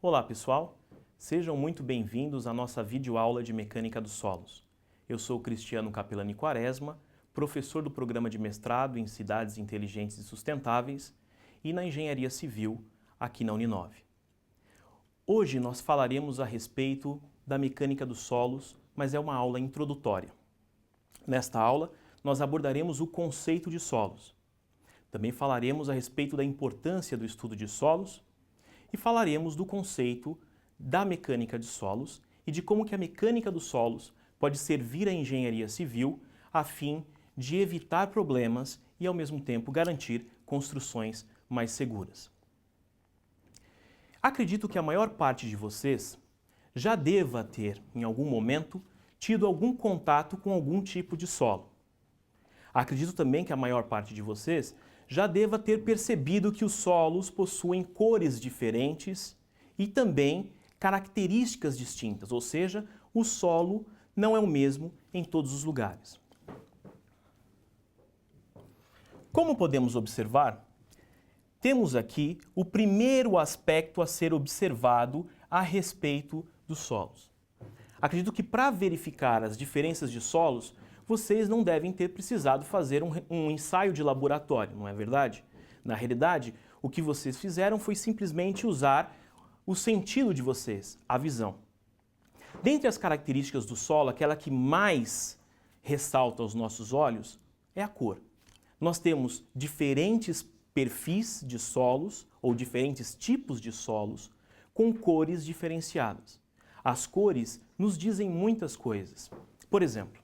Olá pessoal, sejam muito bem-vindos à nossa videoaula de Mecânica dos Solos. Eu sou Cristiano Capelani Quaresma, professor do programa de mestrado em Cidades Inteligentes e Sustentáveis e na Engenharia Civil aqui na Uninove. Hoje nós falaremos a respeito da mecânica dos solos, mas é uma aula introdutória. Nesta aula, nós abordaremos o conceito de solos. Também falaremos a respeito da importância do estudo de solos e falaremos do conceito da mecânica de solos e de como que a mecânica dos solos pode servir à engenharia civil a fim de evitar problemas e, ao mesmo tempo, garantir construções mais seguras. Acredito que a maior parte de vocês já deva ter, em algum momento, tido algum contato com algum tipo de solo. Acredito também que a maior parte de vocês já deva ter percebido que os solos possuem cores diferentes e também características distintas, ou seja, o solo não é o mesmo em todos os lugares. Como podemos observar, temos aqui o primeiro aspecto a ser observado a respeito dos solos. Acredito que para verificar as diferenças de solos, vocês não devem ter precisado fazer um ensaio de laboratório, não é verdade? Na realidade, o que vocês fizeram foi simplesmente usar o sentido de vocês, a visão. Dentre as características do solo, aquela que mais ressalta aos nossos olhos é a cor. Nós temos diferentes perfis de solos ou diferentes tipos de solos com cores diferenciadas. As cores nos dizem muitas coisas. Por exemplo,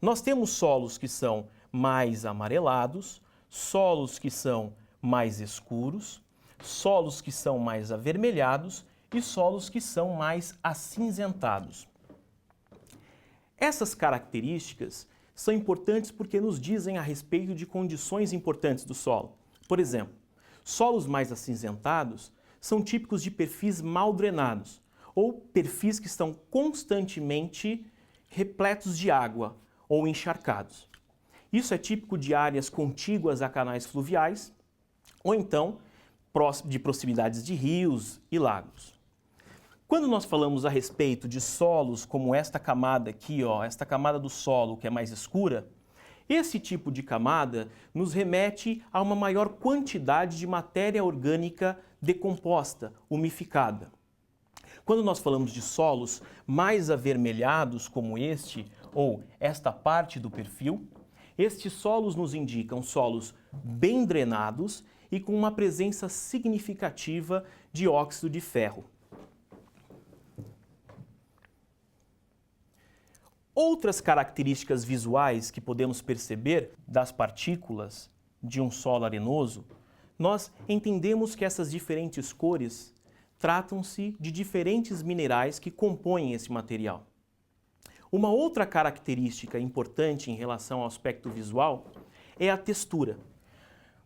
nós temos solos que são mais amarelados, solos que são mais escuros, solos que são mais avermelhados e solos que são mais acinzentados. Essas características são importantes porque nos dizem a respeito de condições importantes do solo. Por exemplo, solos mais acinzentados são típicos de perfis mal drenados ou perfis que estão constantemente repletos de água ou encharcados. Isso é típico de áreas contíguas a canais fluviais ou então de proximidades de rios e lagos. Quando nós falamos a respeito de solos como esta camada aqui, esta camada do solo que é mais escura, esse tipo de camada nos remete a uma maior quantidade de matéria orgânica decomposta, umificada. Quando nós falamos de solos mais avermelhados como este, ou esta parte do perfil, estes solos nos indicam solos bem drenados e com uma presença significativa de óxido de ferro. Outras características visuais que podemos perceber das partículas de um solo arenoso, nós entendemos que essas diferentes cores tratam-se de diferentes minerais que compõem esse material. Uma outra característica importante em relação ao aspecto visual é a textura.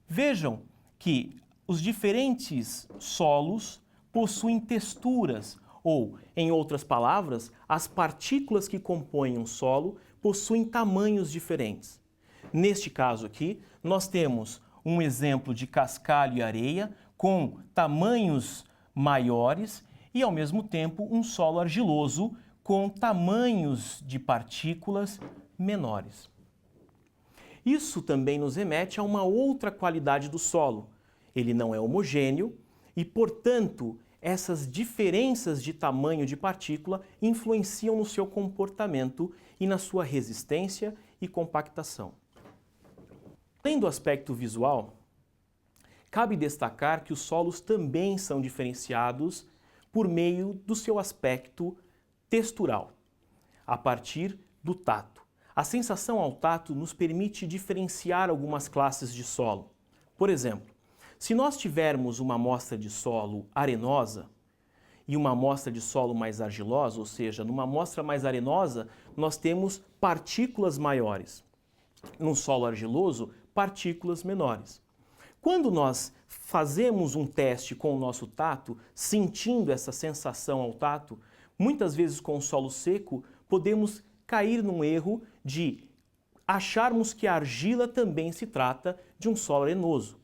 Vejam que os diferentes solos possuem texturas, ou, em outras palavras, as partículas que compõem um solo possuem tamanhos diferentes. Neste caso aqui, nós temos um exemplo de cascalho e areia com tamanhos maiores e, ao mesmo tempo, um solo argiloso com tamanhos de partículas menores. Isso também nos remete a uma outra qualidade do solo. Ele não é homogêneo e, portanto, essas diferenças de tamanho de partícula influenciam no seu comportamento e na sua resistência e compactação. Além do aspecto visual, cabe destacar que os solos também são diferenciados por meio do seu aspecto textural, a partir do tato. A sensação ao tato nos permite diferenciar algumas classes de solo. Por exemplo, se nós tivermos uma amostra de solo arenosa e uma amostra de solo mais argilosa, ou seja, numa amostra mais arenosa, nós temos partículas maiores. Num solo argiloso, partículas menores. Quando nós fazemos um teste com o nosso tato, sentindo essa sensação ao tato, muitas vezes com o solo seco, podemos cair num erro de acharmos que a argila também se trata de um solo arenoso.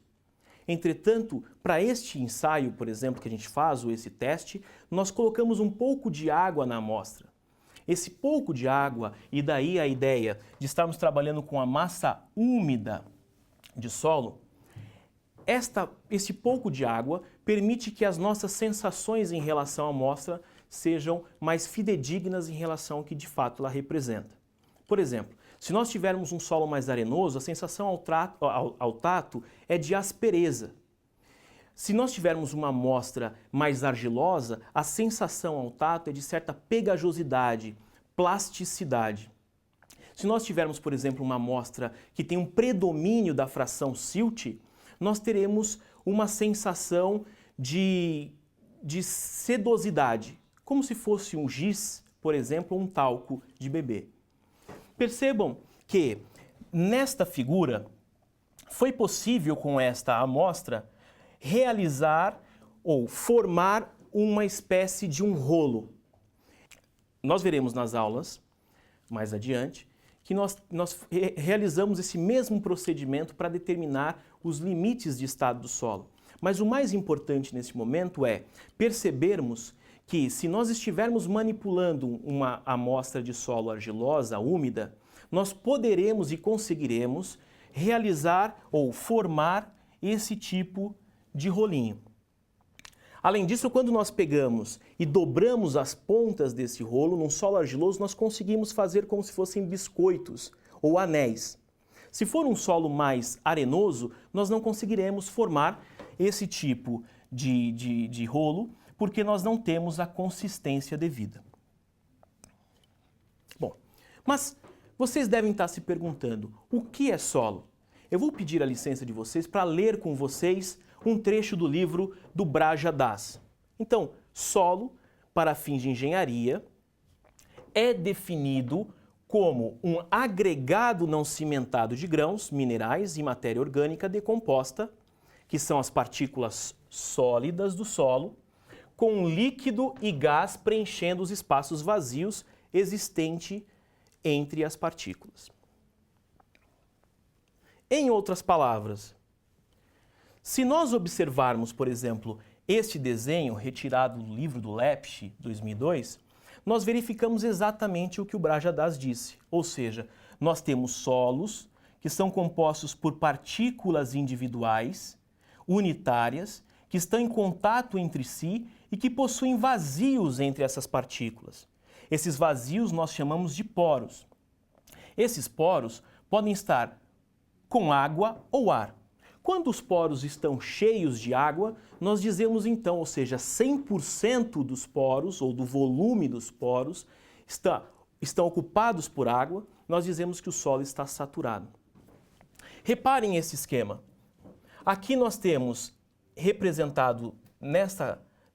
Entretanto, para este ensaio, por exemplo, que a gente faz, ou esse teste, nós colocamos um pouco de água na amostra. Esse pouco de água, e daí a ideia de estarmos trabalhando com a massa úmida de solo, esse pouco de água permite que as nossas sensações em relação à amostra sejam mais fidedignas em relação ao que de fato ela representa. Por exemplo, se nós tivermos um solo mais arenoso, a sensação ao tato é de aspereza. Se nós tivermos uma amostra mais argilosa, a sensação ao tato é de certa pegajosidade, plasticidade. Se nós tivermos, por exemplo, uma amostra que tem um predomínio da fração silt, nós teremos uma sensação de sedosidade, como se fosse um giz, por exemplo, um talco de bebê. Percebam que nesta figura foi possível com esta amostra realizar ou formar uma espécie de um rolo. Nós veremos nas aulas, mais adiante, que nós realizamos esse mesmo procedimento para determinar os limites de estado do solo. Mas o mais importante nesse momento é percebermos que se nós estivermos manipulando uma amostra de solo argilosa, úmida, nós poderemos e conseguiremos realizar ou formar esse tipo de rolinho. Além disso, quando nós pegamos e dobramos as pontas desse rolo num solo argiloso, nós conseguimos fazer como se fossem biscoitos ou anéis. Se for um solo mais arenoso, nós não conseguiremos formar esse tipo de rolo, porque nós não temos a consistência devida. Bom, mas vocês devem estar se perguntando, o que é solo? Eu vou pedir a licença de vocês para ler com vocês um trecho do livro do Braja Das. Então, solo, para fins de engenharia, é definido como um agregado não cimentado de grãos, minerais e matéria orgânica decomposta, que são as partículas sólidas do solo, com líquido e gás preenchendo os espaços vazios existentes entre as partículas. Em outras palavras, se nós observarmos, por exemplo, este desenho retirado do livro do Lepsch, 2002, nós verificamos exatamente o que o Braja Das disse, ou seja, nós temos solos que são compostos por partículas individuais, unitárias, que estão em contato entre si e que possuem vazios entre essas partículas. Esses vazios nós chamamos de poros. Esses poros podem estar com água ou ar. Quando os poros estão cheios de água, nós dizemos então, ou seja, 100% dos poros ou do volume dos poros estão ocupados por água, nós dizemos que o solo está saturado. Reparem esse esquema. Aqui nós temos representado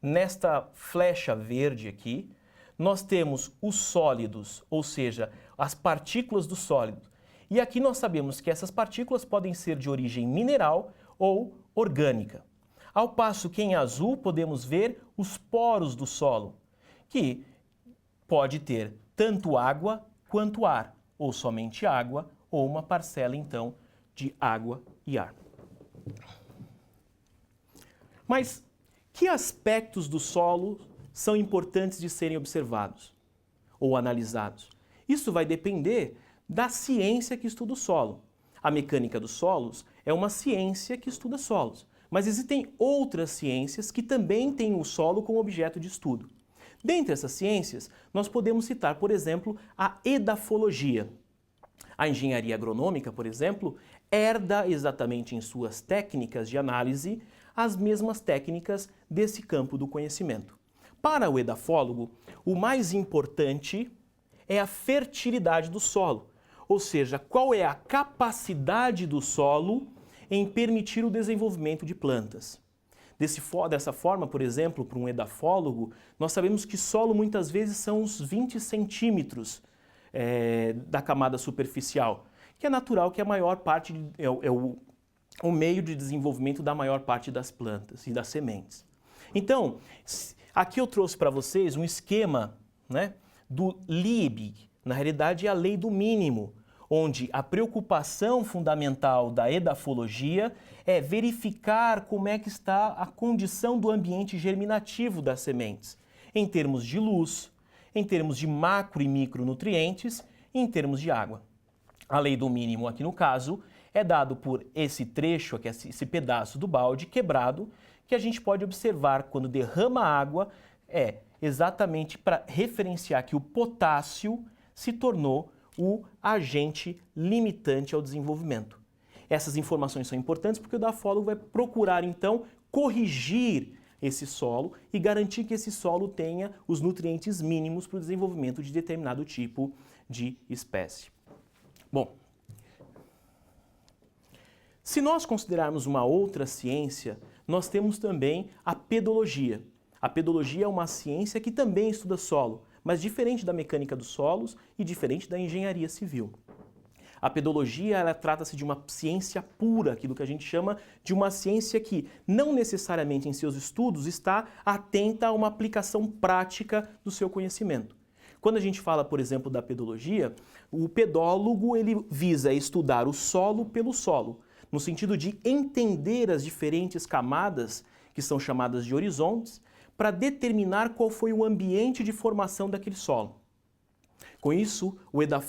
nesta flecha verde aqui, nós temos os sólidos, ou seja, as partículas do sólido. E aqui nós sabemos que essas partículas podem ser de origem mineral ou orgânica. Ao passo que em azul podemos ver os poros do solo, que pode ter tanto água quanto ar, ou somente água, ou uma parcela então de água e ar. Mas que aspectos do solo são importantes de serem observados ou analisados? Isso vai depender da ciência que estuda o solo. A mecânica dos solos é uma ciência que estuda solos, mas existem outras ciências que também têm o solo como objeto de estudo. Dentre essas ciências, nós podemos citar, por exemplo, a edafologia. A engenharia agronômica, por exemplo, herda exatamente em suas técnicas de análise as mesmas técnicas desse campo do conhecimento. Para o edafólogo, o mais importante é a fertilidade do solo, ou seja, qual é a capacidade do solo em permitir o desenvolvimento de plantas. Dessa forma, por exemplo, para um edafólogo, nós sabemos que solo muitas vezes são uns 20 centímetros da camada superficial, que é natural que a maior parte o meio de desenvolvimento da maior parte das plantas e das sementes. Então, aqui eu trouxe para vocês um esquema, né, do Liebig. Na realidade, é a lei do mínimo, onde a preocupação fundamental da edafologia é verificar como é que está a condição do ambiente germinativo das sementes, em termos de luz, em termos de macro e micronutrientes e em termos de água. A lei do mínimo aqui no caso é dado por esse trecho, aqui, esse pedaço do balde quebrado, que a gente pode observar quando derrama água, é exatamente para referenciar que o potássio se tornou o agente limitante ao desenvolvimento. Essas informações são importantes porque o edafólogo vai procurar, então, corrigir esse solo e garantir que esse solo tenha os nutrientes mínimos para o desenvolvimento de determinado tipo de espécie. Bom, se nós considerarmos uma outra ciência, nós temos também a pedologia. A pedologia é uma ciência que também estuda solo, mas diferente da mecânica dos solos e diferente da engenharia civil. A pedologia, ela trata-se de uma ciência pura, aquilo que a gente chama de uma ciência que não necessariamente em seus estudos está atenta a uma aplicação prática do seu conhecimento. Quando a gente fala, por exemplo, da pedologia, o pedólogo ele visa estudar o solo pelo solo, no sentido de entender as diferentes camadas, que são chamadas de horizontes, para determinar qual foi o ambiente de formação daquele solo. Com isso,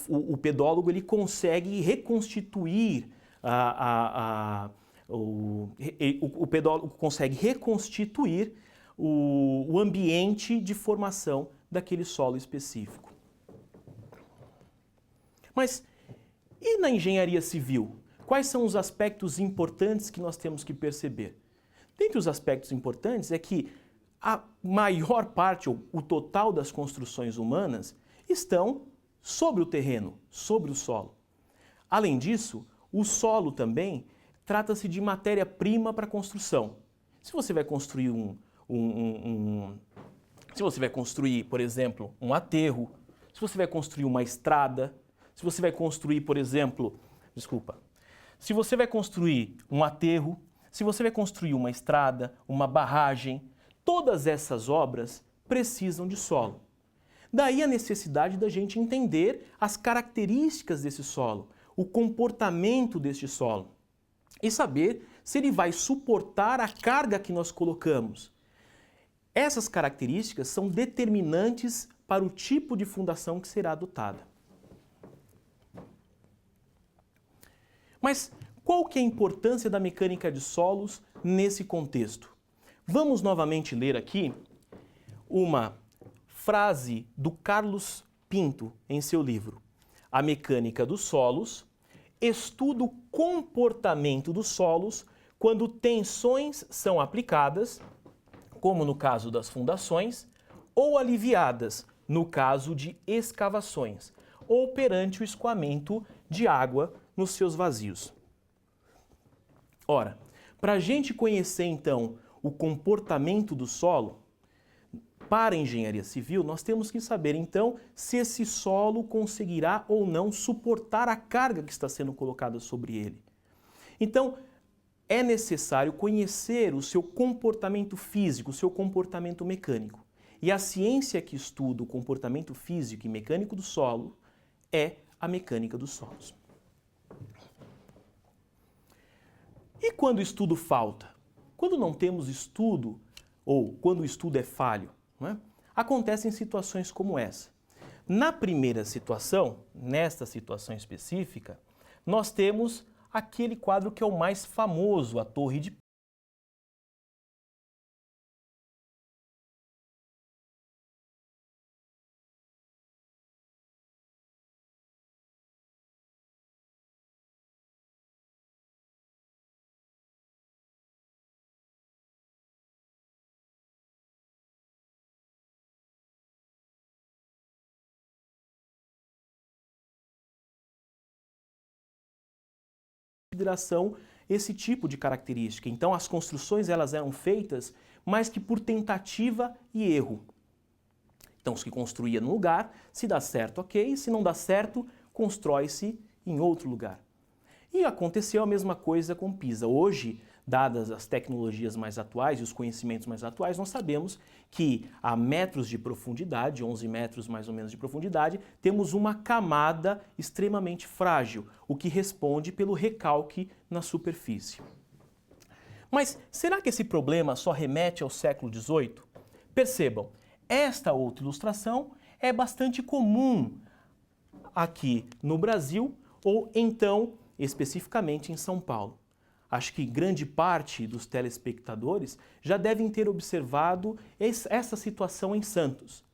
o pedólogo ele consegue reconstituir o pedólogo consegue reconstituir o ambiente de formação daquele solo específico. Mas e na engenharia civil? Quais são os aspectos importantes que nós temos que perceber? Dentre os aspectos importantes é que a maior parte, ou o total das construções humanas, estão sobre o terreno, sobre o solo. Além disso, o solo também trata-se de matéria-prima para construção. Se você vai construir se você vai construir, por exemplo, um aterro, se você vai construir uma estrada, se você vai construir, por exemplo, se você vai construir um aterro, se você vai construir uma estrada, uma barragem, todas essas obras precisam de solo. Daí a necessidade da gente entender as características desse solo, o comportamento deste solo e saber se ele vai suportar a carga que nós colocamos. Essas características são determinantes para o tipo de fundação que será adotada. Mas qual que é a importância da mecânica de solos nesse contexto? Vamos novamente ler aqui uma frase do Carlos Pinto em seu livro A Mecânica dos Solos, estuda o comportamento dos solos quando tensões são aplicadas, como no caso das fundações, ou aliviadas, no caso de escavações, ou perante o escoamento de água nos seus vazios. Ora, para a gente conhecer então o comportamento do solo, para a engenharia civil, nós temos que saber então se esse solo conseguirá ou não suportar a carga que está sendo colocada sobre ele. Então, é necessário conhecer o seu comportamento físico, o seu comportamento mecânico. E a ciência que estuda o comportamento físico e mecânico do solo é a mecânica dos solos. E quando o estudo falta? Quando não temos estudo, ou quando o estudo é falho, não é? Acontecem situações como essa. Na primeira situação, nesta situação específica, nós temos aquele quadro que é o mais famoso, a Torre de consideração esse tipo de característica. Então, as construções elas eram feitas mais que por tentativa e erro. Então, se construía num lugar, se dá certo, ok, se não dá certo, constrói-se em outro lugar. E aconteceu a mesma coisa com Pisa. Hoje, dadas as tecnologias mais atuais e os conhecimentos mais atuais, nós sabemos que a metros de profundidade, 11 metros mais ou menos de profundidade, temos uma camada extremamente frágil, o que responde pelo recalque na superfície. Mas será que esse problema só remete ao século XVIII? Percebam, esta outra ilustração é bastante comum aqui no Brasil ou então especificamente em São Paulo. Acho que grande parte dos telespectadores já devem ter observado essa situação em Santos.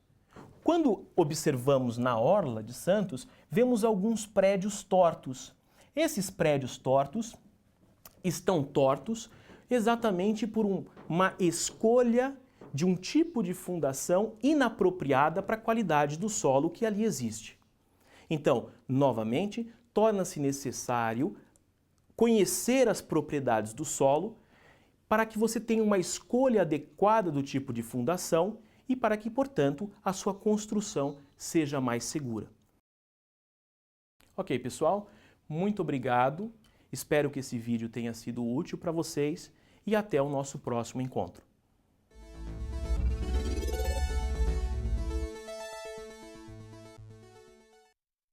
Quando observamos na orla de Santos, vemos alguns prédios tortos. Esses prédios tortos estão tortos exatamente por uma escolha de um tipo de fundação inapropriada para a qualidade do solo que ali existe. Então, novamente, torna-se necessário conhecer as propriedades do solo para que você tenha uma escolha adequada do tipo de fundação e para que, portanto, a sua construção seja mais segura. Ok, pessoal, muito obrigado. Espero que esse vídeo tenha sido útil para vocês e até o nosso próximo encontro.